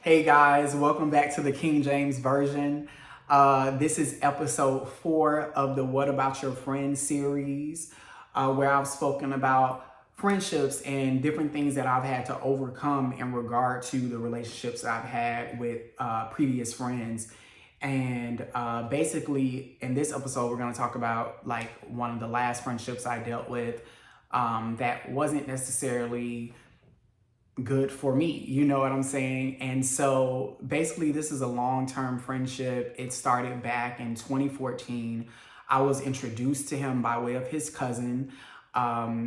Hey guys, welcome back to the King James Version. This is episode 4 of the What About Your Friends series, where I've spoken about friendships and different things that I've had to overcome in regard to the relationships I've had with previous friends. And basically, in this episode, we're going to talk about like one of the last friendships I dealt with that wasn't necessarily good for me. You know what I'm saying? And so basically, this is a long term friendship. It started back in 2014. I was introduced to him by way of his cousin.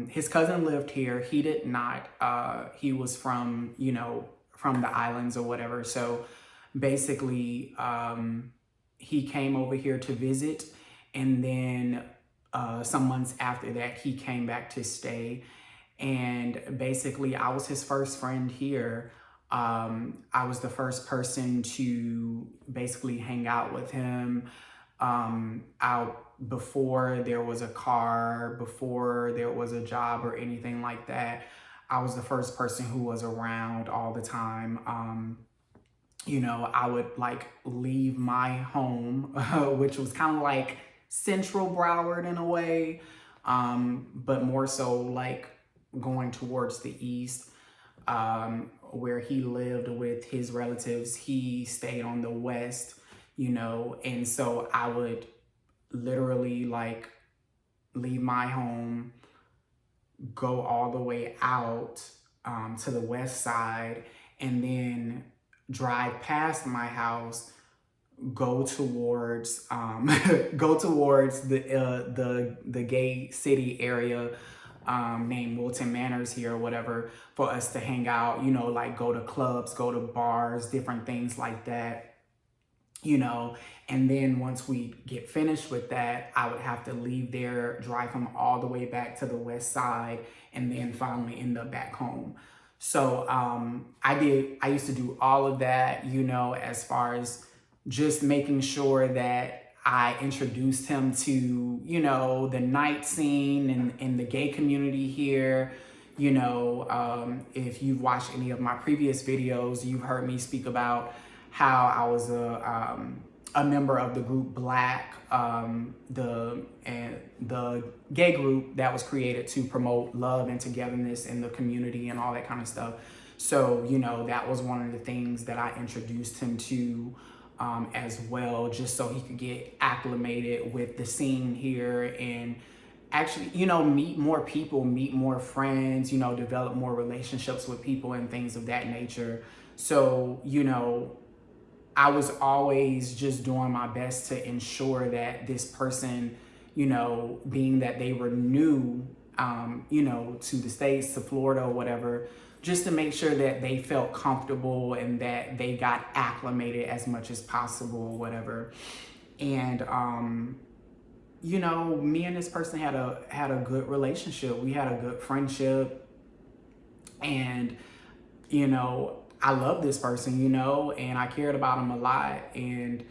His cousin lived here. He did not. He was from, from the islands or whatever. So basically, he came over here to visit. And then some months after that, he came back to stay. And basically, I was his first friend here. I was the first person to basically hang out with him out before there was a car, before there was a job or anything like that. I was the first person who was around all the time. I would like leave my home, which was kind of like Central Broward in a way, but more so like going towards the east, where he lived with his relatives. He stayed on the west, and so I would literally like leave my home, go all the way out to the west side, and then drive past my house, go towards go towards the gay city area named Wilton Manors here or whatever, for us to hang out, like go to clubs, go to bars, different things like that, and then once we get finished with that, I would have to leave there, drive him all the way back to the west side, and then finally end up back home. So I used to do all of that, as far as just making sure that I introduced him to, the night scene and in the gay community here. If you've watched any of my previous videos, you've heard me speak about how I was a member of the group Black, the gay group that was created to promote love and togetherness in the community and all that kind of stuff. So, that was one of the things that I introduced him to as well, just so he could get acclimated with the scene here and actually, meet more people, meet more friends, develop more relationships with people and things of that nature. So, I was always just doing my best to ensure that this person, being that they were new, to the States, to Florida or whatever, just to make sure that they felt comfortable and that they got acclimated as much as possible or whatever. And, me and this person had a good relationship. We had a good friendship. And, I love this person, and I cared about him a lot. And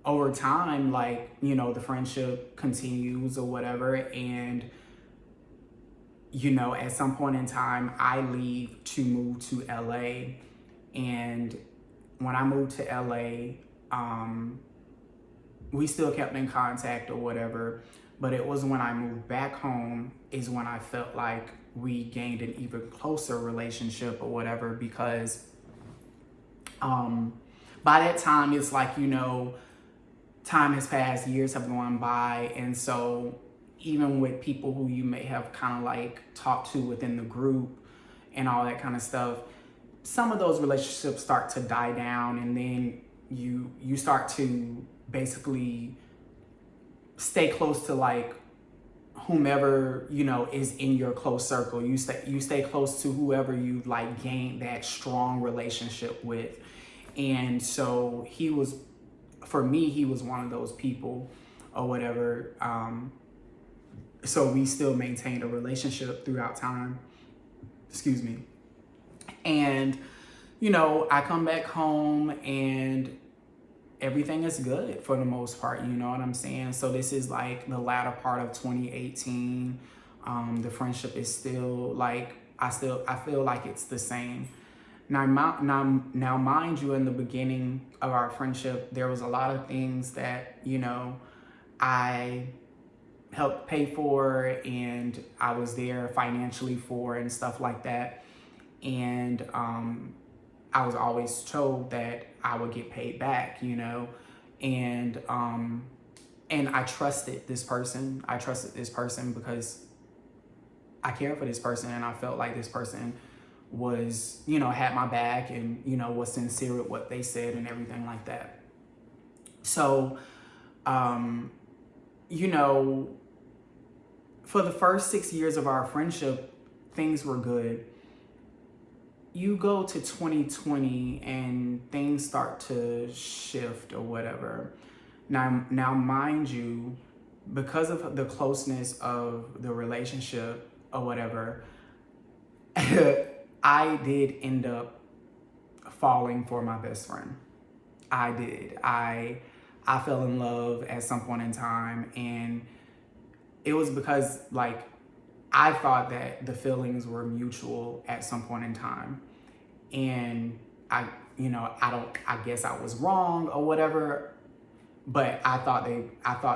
over time, like, the friendship continues or whatever. And, at some point in time, I leave to move to LA. And when I moved to LA, we still kept in contact or whatever. But it was when I moved back home is when I felt like we gained an even closer relationship or whatever, because by that time, it's like, time has passed, years have gone by. And so even with people who you may have kind of like talked to within the group and all that kind of stuff, some of those relationships start to die down, and then you start to basically stay close to like whomever is in your close circle. You stay close to whoever you like gained that strong relationship with. And so he was one of those people or whatever. So we still maintained a relationship throughout time. Excuse me. And, I come back home and everything is good for the most part. You know what I'm saying? So this is like the latter part of 2018. The friendship is still like, I feel like it's the same. Now, mind you, in the beginning of our friendship, there was a lot of things that, I helped pay for and I was there financially for and stuff like that. And I was always told that I would get paid back, and I trusted this person. I trusted this person because I cared for this person and I felt like this person was, had my back and, was sincere with what they said and everything like that. So, for the first 6 years of our friendship, things were good. You go to 2020 and things start to shift or whatever. Now, mind you, because of the closeness of the relationship or whatever, I did end up falling for my best friend. I did. I fell in love at some point in time, and it was because I thought that the feelings were mutual at some point in time. And I guess I was wrong or whatever, but I thought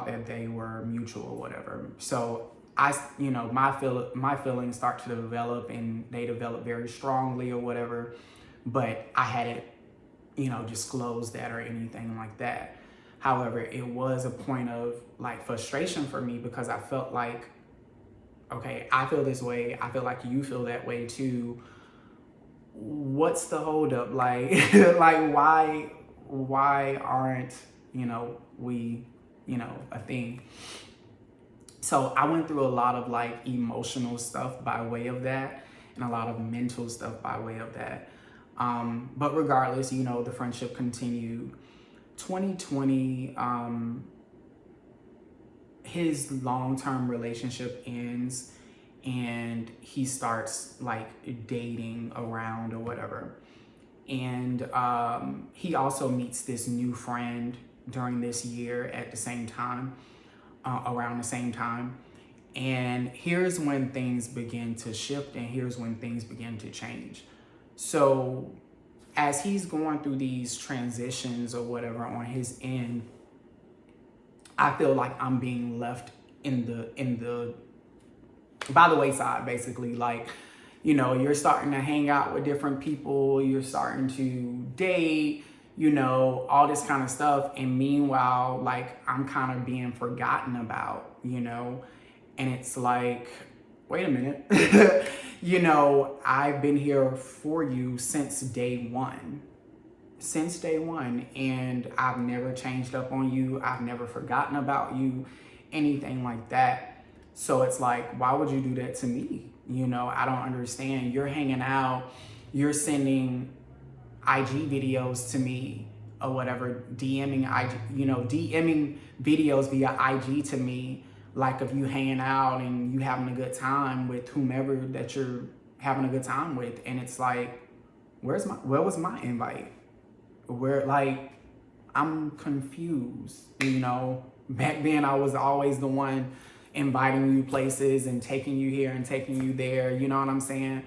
that they were mutual or whatever. So my feelings start to develop and they develop very strongly or whatever, but I hadn't, disclosed that or anything like that. However, it was a point of frustration for me because I felt like, okay, I feel this way. I feel like you feel that way too. What's the holdup? Why aren't, we, a thing? So I went through a lot of emotional stuff by way of that and a lot of mental stuff by way of that. But regardless, the friendship continued. 2020, his long-term relationship ends and he starts dating around or whatever. And he also meets this new friend during this year at the same time, around the same time. And here's when things begin to shift and here's when things begin to change. So as he's going through these transitions or whatever on his end, I feel like I'm being left by the wayside, basically. You're starting to hang out with different people, you're starting to date, all this kind of stuff. And meanwhile, I'm kind of being forgotten about, and it's wait a minute, I've been here for you since day one, and I've never changed up on you. I've never forgotten about you, anything like that. So it's why would you do that to me? I don't understand. You're hanging out, you're sending IG videos to me or whatever, DMing videos via IG to me, of you hanging out and you having a good time with whomever that you're having a good time with. And it's where was my invite? Where, I'm confused, Back then I was always the one inviting you places and taking you here and taking you there, you know what I'm saying?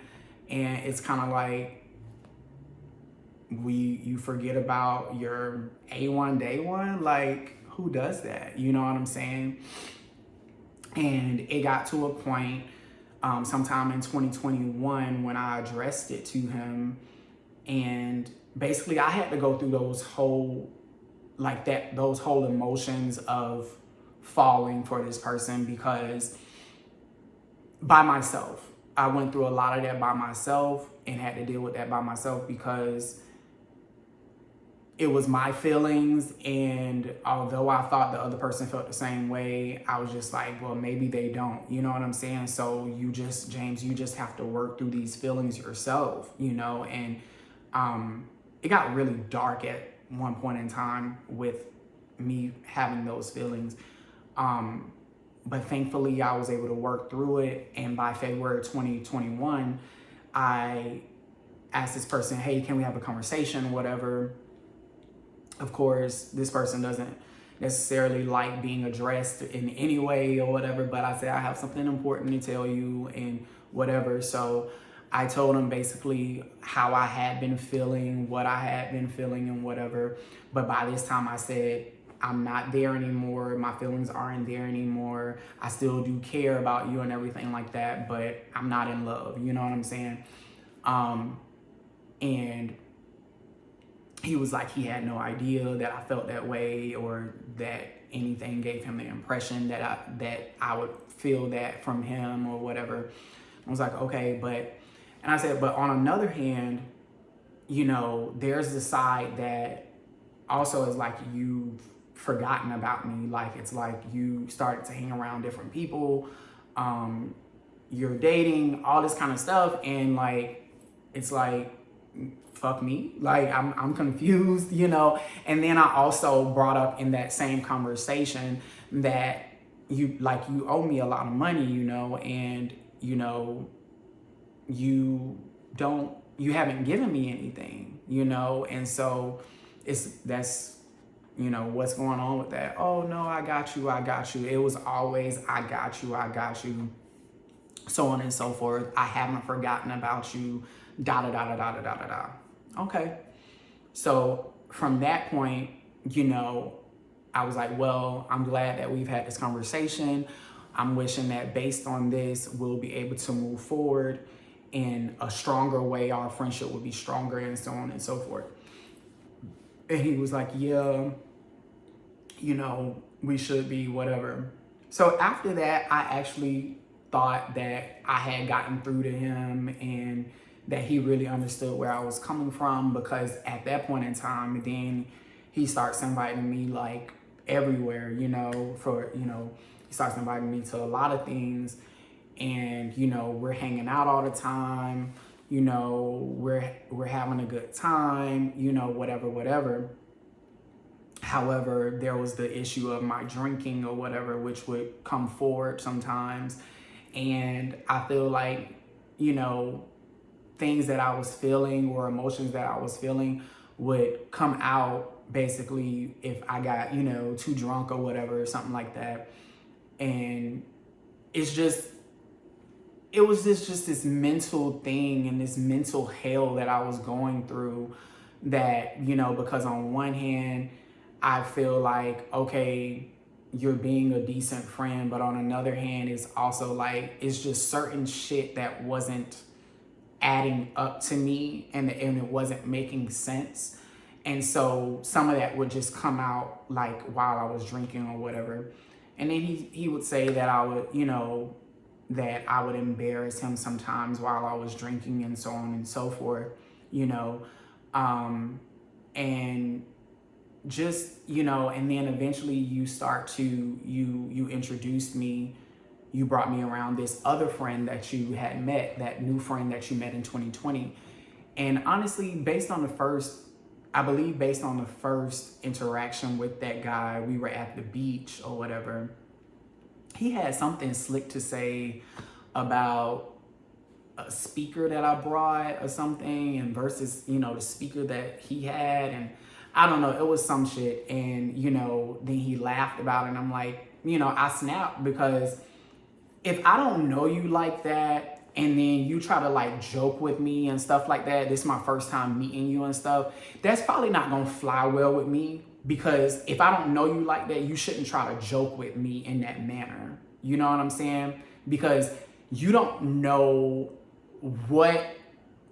And it's kind of you forget about your A1 day one. Who does that? You know what I'm saying? And it got to a point sometime in 2021 when I addressed it to him, and basically I had to go through those whole emotions of falling for this person, because by myself, I went through a lot of that by myself and had to deal with that by myself because it was my feelings. And although I thought the other person felt the same way, I was just well, maybe they don't, you know what I'm saying? So James, you just have to work through these feelings yourself, and it got really dark at one point in time with me having those feelings. But thankfully I was able to work through it. And by February 2021, I asked this person, hey, can we have a conversation, whatever. Of course, this person doesn't necessarily like being addressed in any way or whatever, but I said, I have something important to tell you and whatever. So I told him basically how I had been feeling, what I had been feeling, and whatever. But by this time, I said, I'm not there anymore. My feelings aren't there anymore. I still do care about you and everything like that, but I'm not in love. You know what I'm saying? And he was like, he had no idea that I felt that way, or that anything gave him the impression that I would feel that from him or whatever. I was like, okay, and I said, but on another hand, you know, there's the side that also is like, you've forgotten about me. Like, it's like you started to hang around different people, you're dating, all this kind of stuff, and like, it's like, fuck me, like I'm confused, you know. And then I also brought up in that same conversation that you owe me a lot of money, you know, and you know, you haven't given me anything, you know. And so that's you know, what's going on with that. Oh no, I got you. It was always I got you, so on and so forth. I haven't forgotten about you, da da da da da da da da. Okay. So from that point, you know, I was like, well, I'm glad that we've had this conversation. I'm wishing that based on this, we'll be able to move forward in a stronger way. Our friendship will be stronger, and so on and so forth. And he was like, yeah, you know, we should be, whatever. So after that, I actually thought that I had gotten through to him and that he really understood where I was coming from, because at that point in time, then he starts inviting me like everywhere, you know, he starts inviting me to a lot of things, and, you know, we're hanging out all the time, you know, we're having a good time, you know, whatever. However, there was the issue of my drinking or whatever, which would come forward sometimes. And I feel like, you know, things that I was feeling or emotions that I was feeling would come out basically if I got, you know, too drunk or whatever, or something like that. And it was just this mental thing and this mental hell that I was going through, that, you know, because on one hand, I feel like, okay, you're being a decent friend, but on another hand, it's also like, it's just certain shit that wasn't adding up to me, and it wasn't making sense. And so some of that would just come out like while I was drinking or whatever. And then he would say that I would, you know, that I would embarrass him sometimes while I was drinking, and so on and so forth, you know. And just, you know, and then eventually you introduced me, you brought me around this other friend that you had met, that new friend that you met in 2020. And honestly, based on the first interaction with that guy, we were at the beach or whatever, he had something slick to say about a speaker that I brought or something, and versus, you know, the speaker that he had, and I don't know, it was some shit. And, you know, then he laughed about it, and I'm like, you know, I snapped, because if I don't know you like that, and then you try to like joke with me and stuff like that, this is my first time meeting you and stuff, that's probably not gonna fly well with me. Because if I don't know you like that, you shouldn't try to joke with me in that manner. You know what I'm saying? Because you don't know what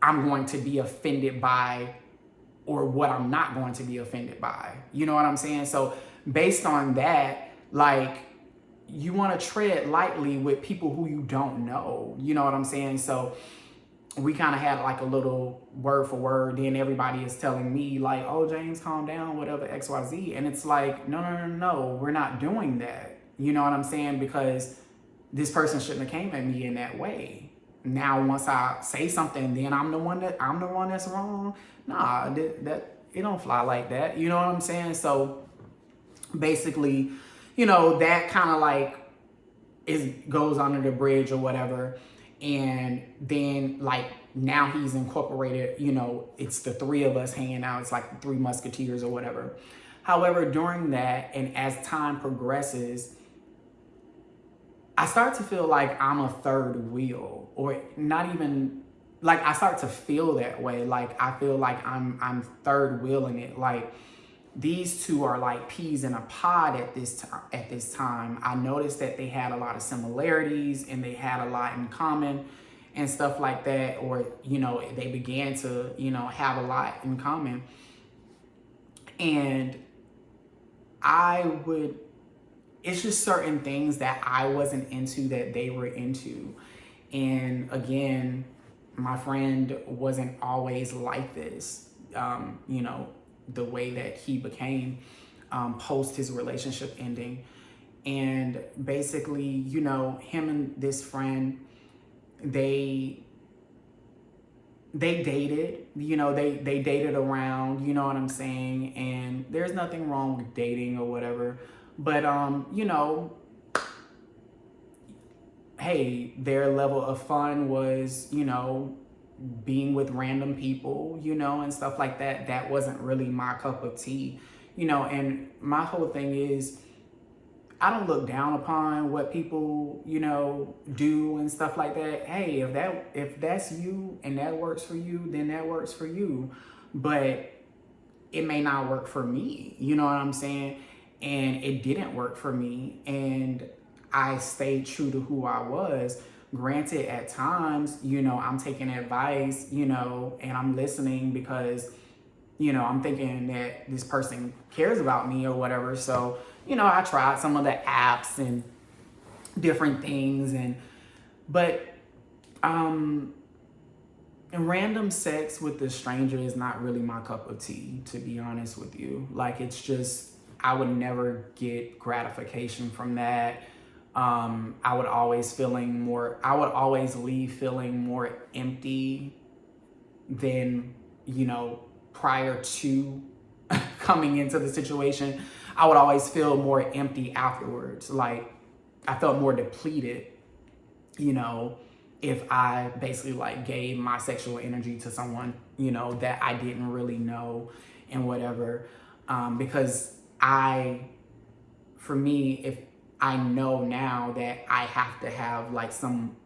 I'm going to be offended by or what I'm not going to be offended by. You know what I'm saying? So based on that, like, you want to tread lightly with people who you don't know. You know what I'm saying? So we kind of had like a little word for word. Then everybody is telling me like, oh, James, calm down, whatever, XYZ. And it's like, no, we're not doing that. You know what I'm saying? Because this person shouldn't have came at me in that way. Now, once I say something, then I'm the one that's wrong. Nah, that it don't fly like that. You know what I'm saying? So basically, you know, that kind of like goes under the bridge or whatever. And then like now he's incorporated, you know, it's the three of us hanging out. It's like the Three Musketeers or whatever. However, during that, and as time progresses, I start to feel like I'm a third wheel, or not even like I start to feel that way. Like I feel like I'm third wheeling it. Like these two are like peas in a pod at this time. I noticed that they had a lot of similarities and they had a lot in common and stuff like that. Or, you know, they began to, you know, have a lot in common. And it's just certain things that I wasn't into that they were into. And again, my friend wasn't always like this, you know, the way that he became post his relationship ending. And basically, you know, him and this friend, they dated, you know, they dated around, you know what I'm saying? And there's nothing wrong with dating or whatever. But, you know, hey, their level of fun was, you know, being with random people, you know, and stuff like that. That wasn't really my cup of tea, you know. And my whole thing is, I don't look down upon what people, you know, do and stuff like that. Hey, if that's you and that works for you, then that works for you. But it may not work for me, you know what I'm saying? And it didn't work for me. And I stayed true to who I was. Granted, at times, you know, I'm taking advice, you know, and I'm listening because, you know, I'm thinking that this person cares about me or whatever. So, you know, I tried some of the apps and different things, but random sex with a stranger is not really my cup of tea, to be honest with you. Like, it's just, I would never get gratification from that. I would always leave feeling more empty than, you know, prior to coming into the situation. I would always feel more empty afterwards. Like I felt more depleted, you know, if I basically like gave my sexual energy to someone, you know, that I didn't really know and whatever. Because for me, if I know now that I have to have like some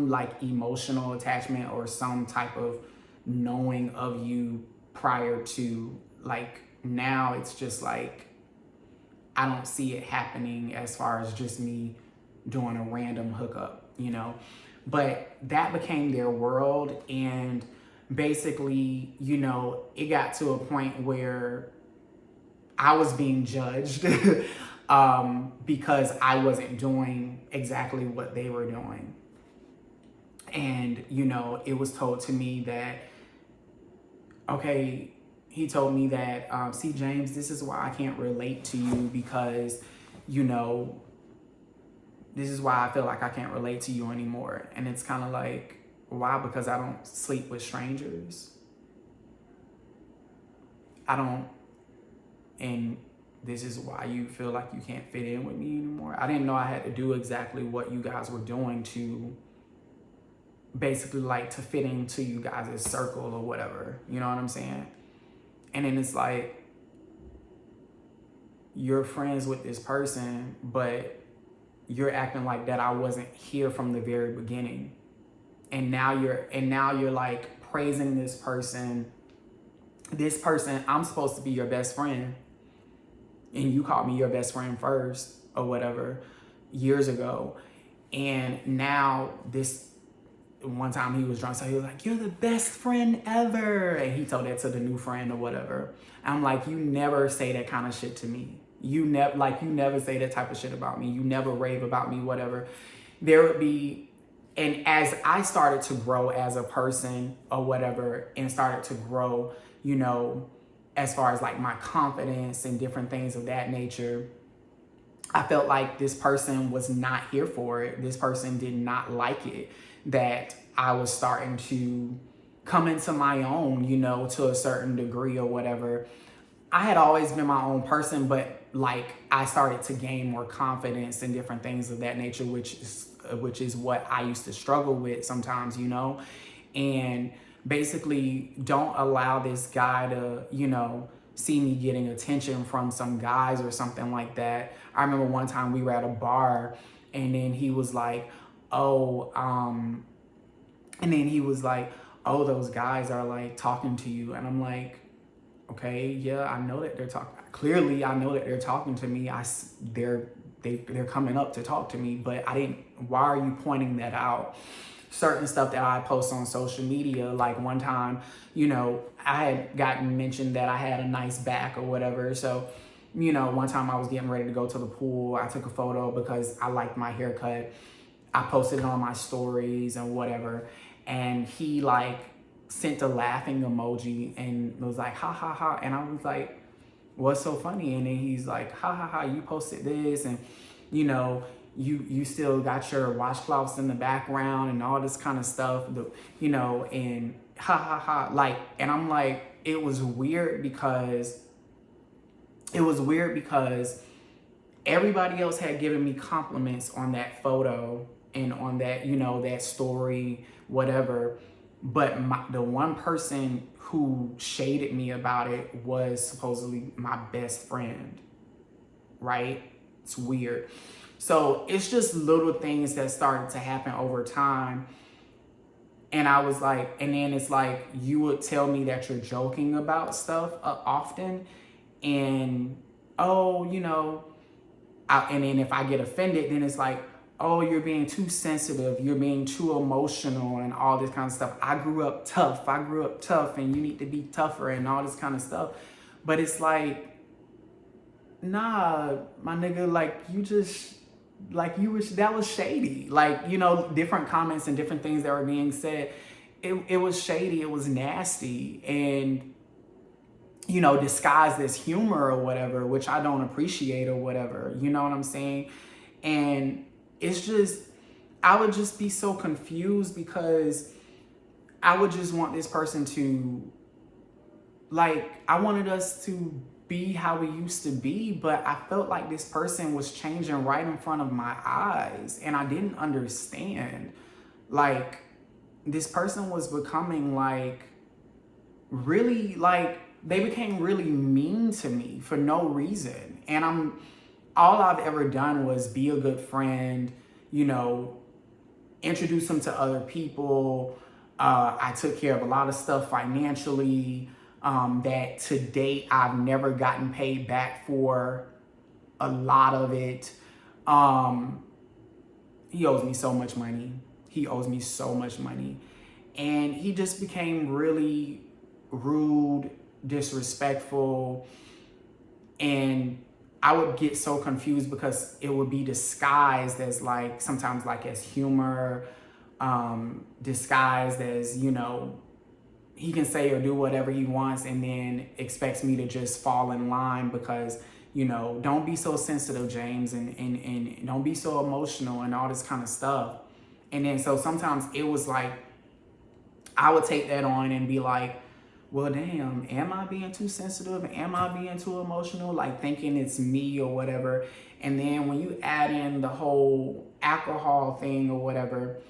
like emotional attachment or some type of knowing of you prior to, like, now it's just like I don't see it happening as far as just me doing a random hookup, you know. But that became their world, and basically, you know, it got to a point where I was being judged because I wasn't doing exactly what they were doing. And, you know, it was told to me that, okay, he told me that, see, James, this is why I can't relate to you because, you know, this is why I feel like I can't relate to you anymore. And it's kind of like, why? Because I don't sleep with strangers. And this is why you feel like you can't fit in with me anymore. I didn't know I had to do exactly what you guys were doing to basically like to fit into you guys' circle or whatever. You know what I'm saying? And then it's like, you're friends with this person, but you're acting like that I wasn't here from the very beginning. And now you're like praising this person. This person, I'm supposed to be your best friend. And you called me your best friend first or whatever years ago. And now this one time he was drunk, so he was like, you're the best friend ever. And he told that to the new friend or whatever. I'm like, you never say that kind of shit to me. You never say that type of shit about me. You never rave about me, whatever. There would be, and as I started to grow as a person or whatever, and started to grow, you know, as far as like my confidence and different things of that nature, I felt like this person was not here for it. This person did not like it, that I was starting to come into my own, you know, to a certain degree or whatever. I had always been my own person, but like I started to gain more confidence and different things of that nature, which is what I used to struggle with sometimes, you know. And basically, don't allow this guy to, you know, see me getting attention from some guys or something like that. I remember one time we were at a bar, and then he was like, oh, And then he was like, oh, those guys are like talking to you. And I'm like, okay, yeah, I know that they're talking. Clearly, I know that they're talking to me. They're coming up to talk to me, but I didn't. Why are you pointing that out? Certain stuff that I post on social media, like one time, I had gotten mentioned that I had a nice back or whatever. So, one time I was getting ready to go to the pool. I took a photo because I liked my haircut. I posted it on my stories and whatever. And he like sent a laughing emoji and was like, ha ha ha. And I was like, what's so funny? And then he's like, ha ha ha, you posted this, and you still got your washcloths in the background and all this kind of stuff, and ha ha ha. Like, and I'm like, it was weird because everybody else had given me compliments on that photo and on that, that story, whatever. But the one person who shaded me about it was supposedly my best friend, right? It's weird. So it's just little things that started to happen over time. And I was like, and then it's like, you would tell me that you're joking about stuff often. And, oh, and then if I get offended, then it's like, oh, you're being too sensitive, you're being too emotional and all this kind of stuff. I grew up tough and you need to be tougher and all this kind of stuff. But it's like, nah, my nigga, like that was shady. Like, different comments and different things that were being said. It was shady, it was nasty, and disguised as humor or whatever, which I don't appreciate or whatever, you know what I'm saying? And it's just, I would just be so confused because I would just want this person to, like, I wanted us to be how we used to be, but I felt like this person was changing right in front of my eyes, and I didn't understand. Like, this person was becoming like, really, like, they became really mean to me for no reason. And all I've ever done was be a good friend, introduce them to other people. I took care of a lot of stuff financially that to date I've never gotten paid back for a lot of it. He owes me so much money. And he just became really rude, disrespectful, and I would get so confused because it would be disguised as like, sometimes like as humor, disguised as, he can say or do whatever he wants and then expects me to just fall in line because, don't be so sensitive, James, and don't be so emotional and all this kind of stuff. And then so sometimes it was like, I would take that on and be like, well, damn, am I being too sensitive? Am I being too emotional? Like thinking it's me or whatever. And then when you add in the whole alcohol thing or whatever,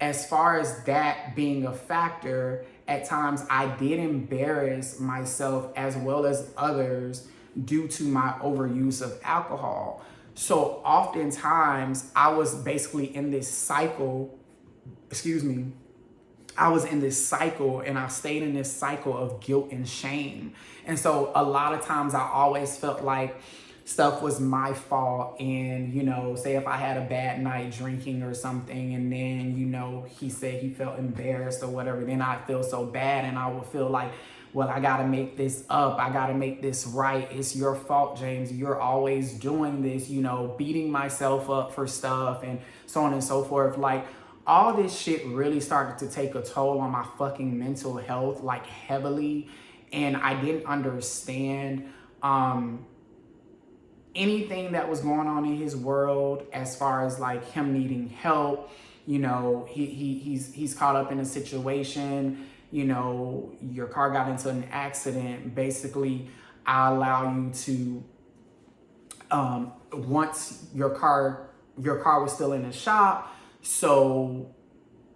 as far as that being a factor, at times I did embarrass myself as well as others due to my overuse of alcohol. So oftentimes I was basically in this cycle, I was in this cycle and I stayed in this cycle of guilt and shame. And so a lot of times I always felt like stuff was my fault. And, say if I had a bad night drinking or something and then, he said he felt embarrassed or whatever, then I feel so bad and I would feel like, well, I got to make this up. I got to make this right. It's your fault, James. You're always doing this, beating myself up for stuff and so on and so forth. Like, all this shit really started to take a toll on my fucking mental health, like heavily. And I didn't understand anything that was going on in his world as far as like him needing help. He's caught up in a situation, your car got into an accident. Basically, I allow you to, once your car was still in the shop, so,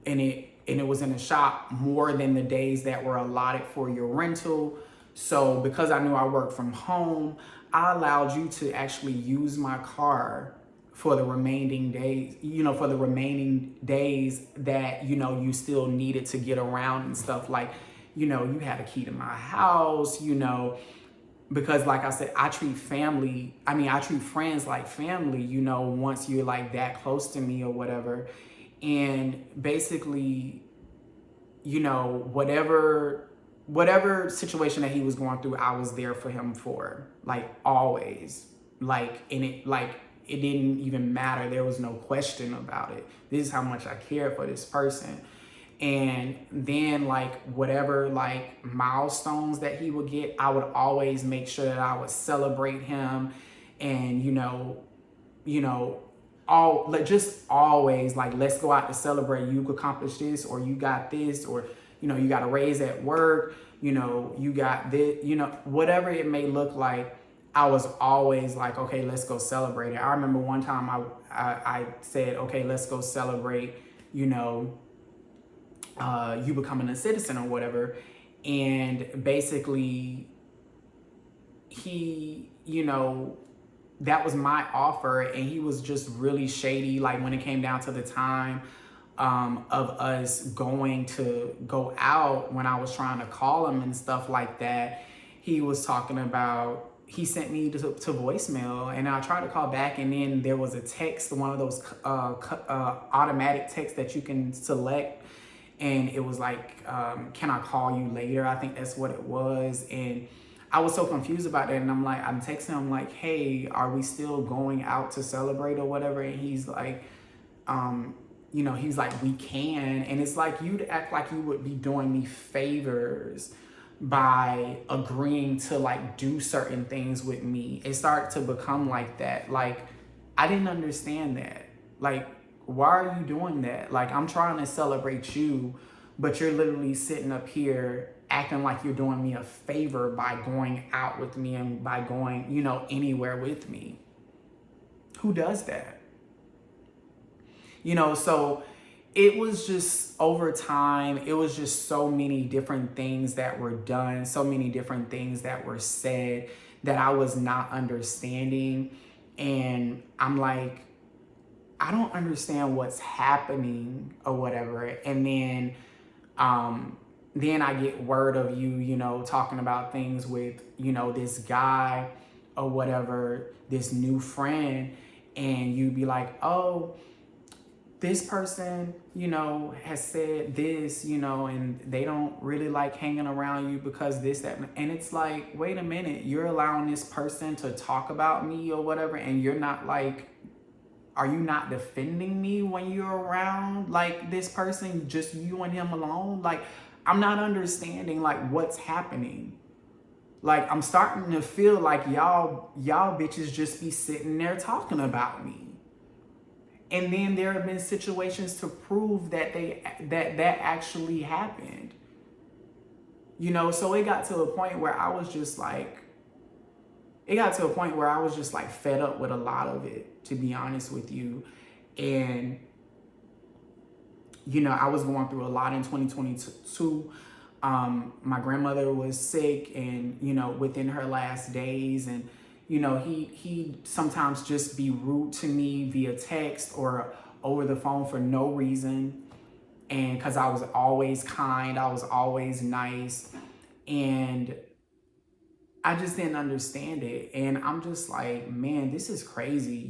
and it was in the shop more than the days that were allotted for your rental. So because I knew I worked from home, I allowed you to actually use my car for the remaining days, for the remaining days that, you still needed to get around and stuff. Like, you had a key to my house, because like I said, I treat friends like family, once you're like that close to me or whatever. And basically, whatever situation that he was going through, I was there for him for, like, always. Like, and it didn't even matter. There was no question about it. This is how much I care for this person. And then, like, whatever, like, milestones that he would get, I would always make sure that I would celebrate him. And, just always, like, let's go out to celebrate. You accomplished this, or you got this, or, you got a raise at work, you got this, whatever it may look like. I was always like, okay, let's go celebrate it. I remember one time I said, okay, let's go celebrate, you becoming a citizen or whatever. And basically he, that was my offer, and he was just really shady. Like, when it came down to the time of us going to go out, when I was trying to call him and stuff like that, he was talking about, he sent me to voicemail, and I tried to call back, and then there was a text, one of those automatic texts that you can select, and it was like, can I call you later? I think that's what it was. And I was so confused about that, and I'm texting him like, hey, are we still going out to celebrate or whatever? And he's like, he's like, we can. And it's like, you'd act like you would be doing me favors by agreeing to, like, do certain things with me. It started to become like that. Like, I didn't understand that. Like, why are you doing that? Like, I'm trying to celebrate you, but you're literally sitting up here acting like you're doing me a favor by going out with me and by going, anywhere with me. Who does that? So it was just, over time, it was just so many different things that were done, so many different things that were said that I was not understanding. And I'm like, I don't understand what's happening or whatever. And then I get word of you, talking about things with, this guy or whatever, this new friend. And you be like, oh, this person, has said this, and they don't really like hanging around you because this, that. And it's like, wait a minute, you're allowing this person to talk about me or whatever, and you're not like, are you not defending me when you're around, like, this person, just you and him alone? Like, I'm not understanding, like, what's happening. Like, I'm starting to feel like y'all bitches just be sitting there talking about me. And then there have been situations to prove that that actually happened. So it got to a point where I was just like, fed up with a lot of it, to be honest with you. And, I was going through a lot in 2022. My grandmother was sick, and, within her last days, and, he sometimes just be rude to me via text or over the phone for no reason. And because I was always kind, I was always nice. And I just didn't understand it. And I'm just like, man, this is crazy,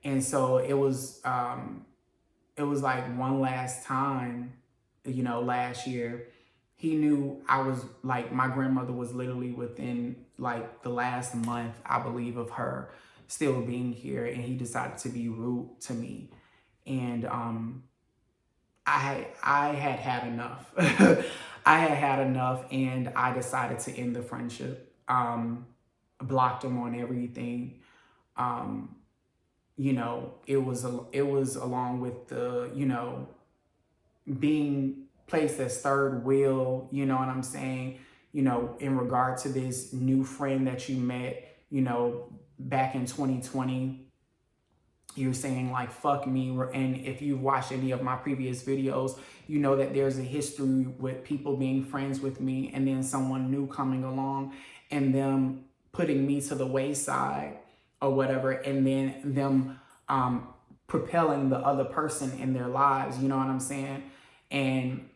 And so it was like one last time, last year, he knew I was like, my grandmother was literally within like the last month, I believe, of her still being here. And he decided to be rude to me. And I had enough. I had enough, and I decided to end the friendship. Blocked him on everything. It was along with the, being placed as third wheel, you know what I'm saying? In regard to this new friend that you met, back in 2020, you're saying like, fuck me. And if you've watched any of my previous videos, you know that there's a history with people being friends with me and then someone new coming along and them putting me to the wayside or whatever. And then them propelling the other person in their lives. You know what I'm saying? And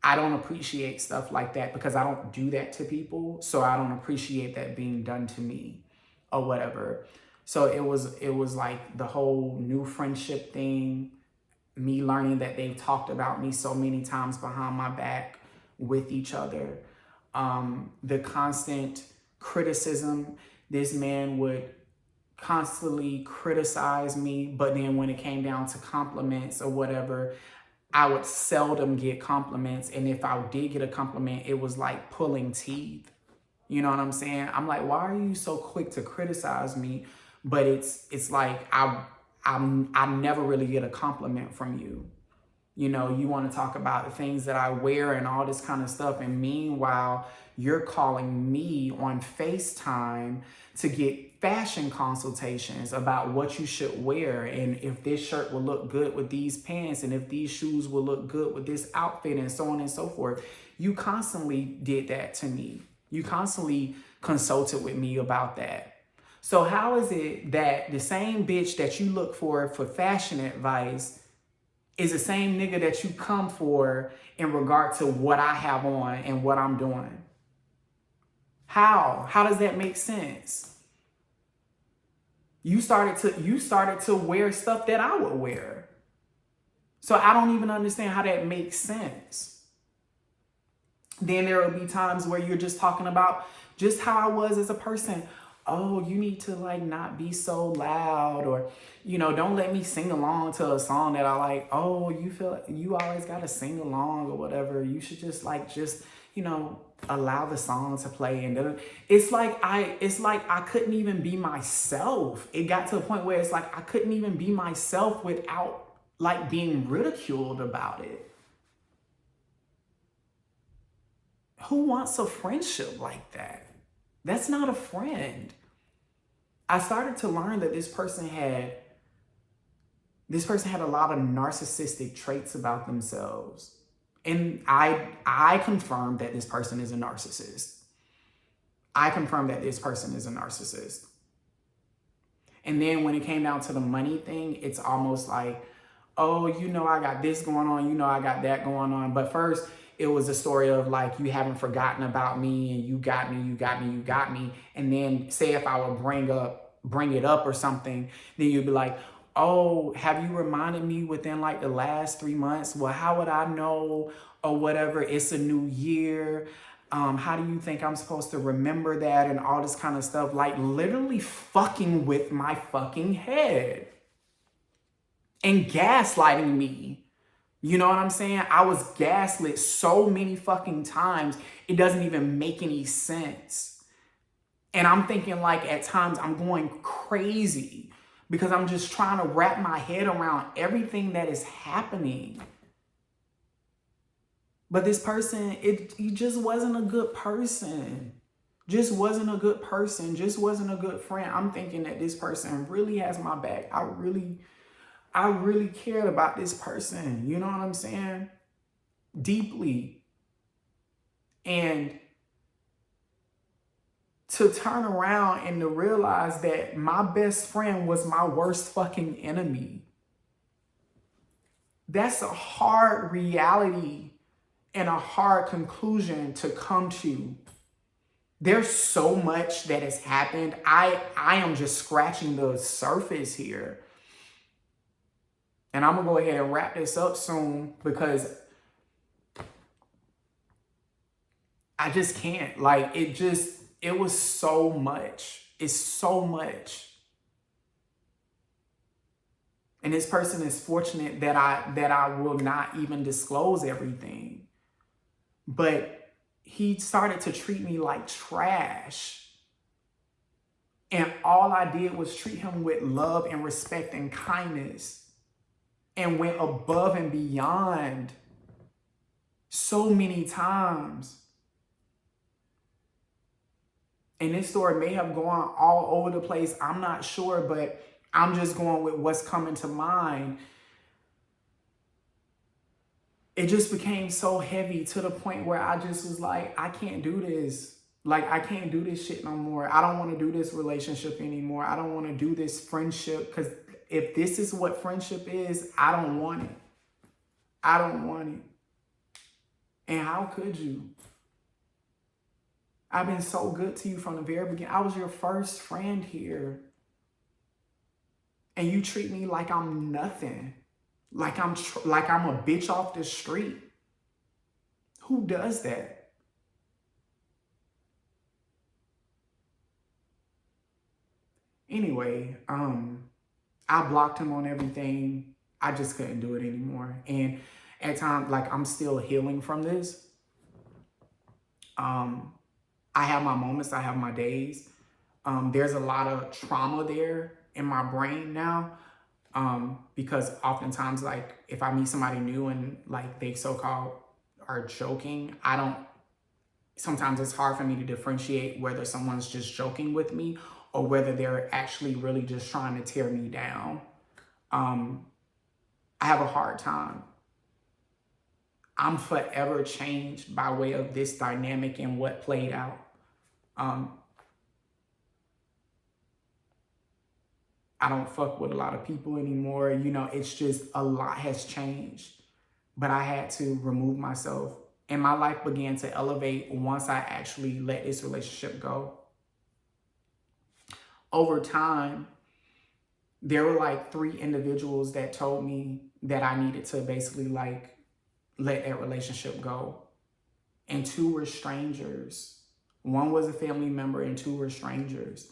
I don't appreciate stuff like that because I don't do that to people. So I don't appreciate that being done to me or whatever. So it was like the whole new friendship thing, me learning that they've talked about me so many times behind my back with each other. The constant criticism. This man would constantly criticize me, but then when it came down to compliments or whatever, I would seldom get compliments. And if I did get a compliment, it was like pulling teeth. You know what I'm saying? I'm like, why are you so quick to criticize me? But it's like I never really get a compliment from you. You know, you want to talk about the things that I wear and all this kind of stuff. And meanwhile, you're calling me on FaceTime to get fashion consultations about what you should wear. And if this shirt will look good with these pants and if these shoes will look good with this outfit and so on and so forth. You constantly did that to me. You constantly consulted with me about that. So how is it that the same bitch that you look for fashion advice is the same nigga that you come for in regard to what I have on and what I'm doing? How? How does that make sense? You started to wear stuff that I would wear. So I don't even understand how that makes sense. Then there will be times where you're just talking about just how I was as a person. Oh, you need to like not be so loud, or, you know, don't let me sing along to a song that I like. Oh, you feel you always got to sing along or whatever. You should just you know, allow the song to play. And it's like I couldn't even be myself. It got to a point where it's like I couldn't even be myself without like being ridiculed about it. Who wants a friendship like that? That's not a friend. I started to learn that this person had a lot of narcissistic traits about themselves. And I confirmed that this person is a narcissist. And then when it came down to the money thing, it's almost like, oh, you know, I got this going on, you know, I got that going on. But first, it was a story of like, you haven't forgotten about me and you got me. And then say if I would bring it up or something, then you'd be like, oh, have you reminded me within like the last 3 months? Well, how would I know or whatever? It's a new year. How do you think I'm supposed to remember that? And all this kind of stuff, like literally fucking with my fucking head and gaslighting me. You know what I'm saying? I was gaslit so many fucking times, it doesn't even make any sense. And I'm thinking like at times I'm going crazy because I'm just trying to wrap my head around everything that is happening. But this person, he just wasn't a good person. Just wasn't a good person. Just wasn't a good friend. I'm thinking that this person really has my back. I really cared about this person. You know what I'm saying? Deeply. And to turn around and to realize that my best friend was my worst fucking enemy. That's a hard reality and a hard conclusion to come to. There's so much that has happened. I am just scratching the surface here. And I'm going to go ahead and wrap this up soon because I just can't. Like, it was so much. It's so much. And this person is fortunate that I will not even disclose everything. But he started to treat me like trash. And all I did was treat him with love and respect and kindness. And went above and beyond so many times. And this story may have gone all over the place. I'm not sure, but I'm just going with what's coming to mind. It just became so heavy to the point where I just was like, I can't do this. Like, I can't do this shit no more. I don't want to do this relationship anymore. I don't want to do this friendship because if this is what friendship is, I don't want it. I don't want it. And how could you? I've been so good to you from the very beginning. I was your first friend here. And you treat me like I'm nothing. Like I'm a bitch off the street. Who does that? Anyway, I blocked him on everything. I just couldn't do it anymore. And at times, like, I'm still healing from this. I have my moments, I have my days. There's a lot of trauma there in my brain now. Because oftentimes, like, if I meet somebody new and like they so-called are joking, sometimes it's hard for me to differentiate whether someone's just joking with me or whether they're actually really just trying to tear me down. I have a hard time. I'm forever changed by way of this dynamic and what played out. I don't fuck with a lot of people anymore. You know, it's just a lot has changed. But I had to remove myself. And my life began to elevate once I actually let this relationship go. Over time, there were like 3 individuals that told me that I needed to basically like let that relationship go. And 2 were strangers. 1 was a family member and 2 were strangers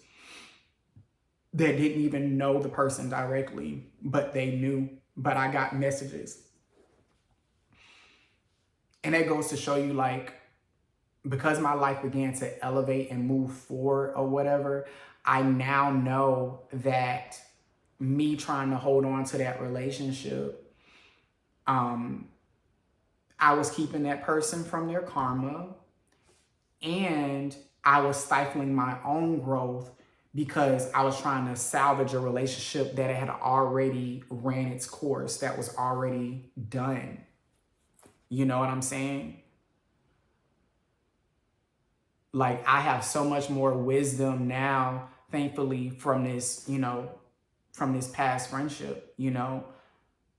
that didn't even know the person directly, but they knew. But I got messages. And that goes to show you, like, because my life began to elevate and move forward or whatever, I now know that me trying to hold on to that relationship, I was keeping that person from their karma, and I was stifling my own growth because I was trying to salvage a relationship that had already ran its course, that was already done. You know what I'm saying? Like, I have so much more wisdom now, thankfully, from this, you know, from this past friendship, you know,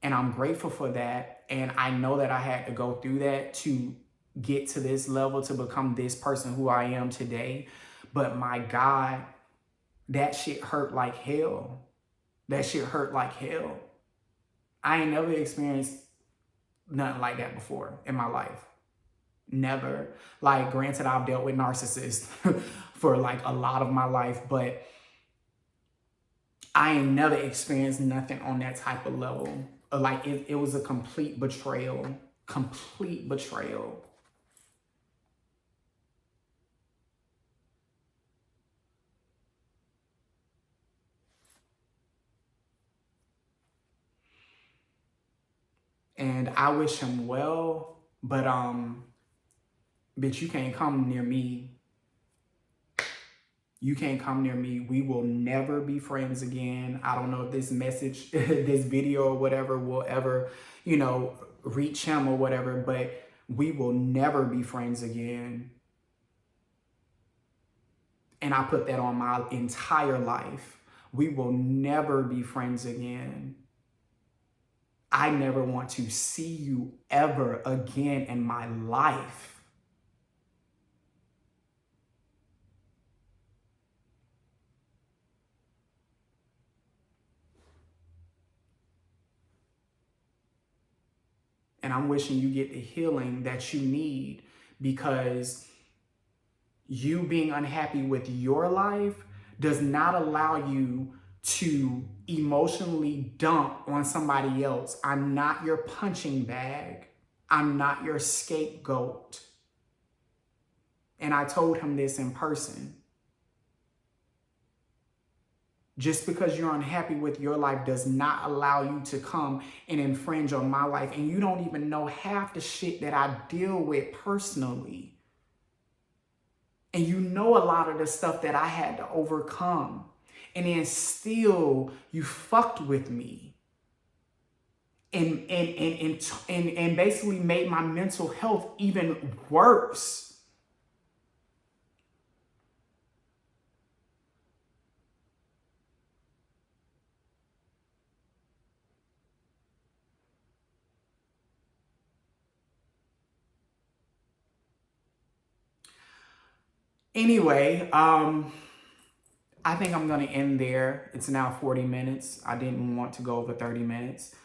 and I'm grateful for that. And I know that I had to go through that to get to this level, to become this person who I am today. But my God, that shit hurt like hell. That shit hurt like hell. I ain't never experienced nothing like that before in my life. Never. Like, granted, I've dealt with narcissists for like a lot of my life, but I ain't never experienced nothing on that type of level. Like, it was a complete betrayal. Complete betrayal. And I wish him well, but bitch, you can't come near me. You can't come near me. We will never be friends again. I don't know if this message, this video or whatever will ever, you know, reach him or whatever, but we will never be friends again. And I put that on my entire life. We will never be friends again. I never want to see you ever again in my life. And I'm wishing you get the healing that you need, because you being unhappy with your life does not allow you to emotionally dump on somebody else. I'm not your punching bag. I'm not your scapegoat. And I told him this in person. Just because you're unhappy with your life does not allow you to come and infringe on my life. And you don't even know half the shit that I deal with personally. And you know a lot of the stuff that I had to overcome. And then still you fucked with me. And basically made my mental health even worse. Anyway, I think I'm going to end there. It's now 40 minutes. I didn't want to go over 30 minutes.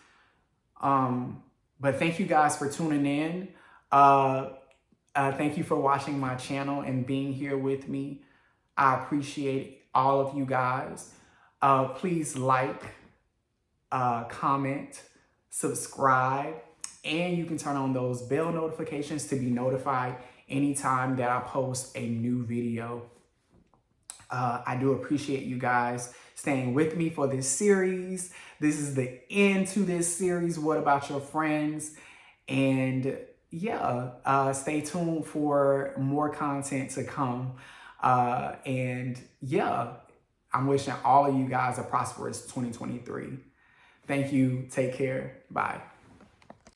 But thank you guys for tuning in. Thank you for watching my channel and being here with me. I appreciate all of you guys. Please like, comment, subscribe, and you can turn on those bell notifications to be notified anytime that I post a new video. I do appreciate you guys staying with me for this series. This is the end to this series, What About Your Friends? And yeah, stay tuned for more content to come. And yeah, I'm wishing all of you guys a prosperous 2023. Thank you. Take care. Bye.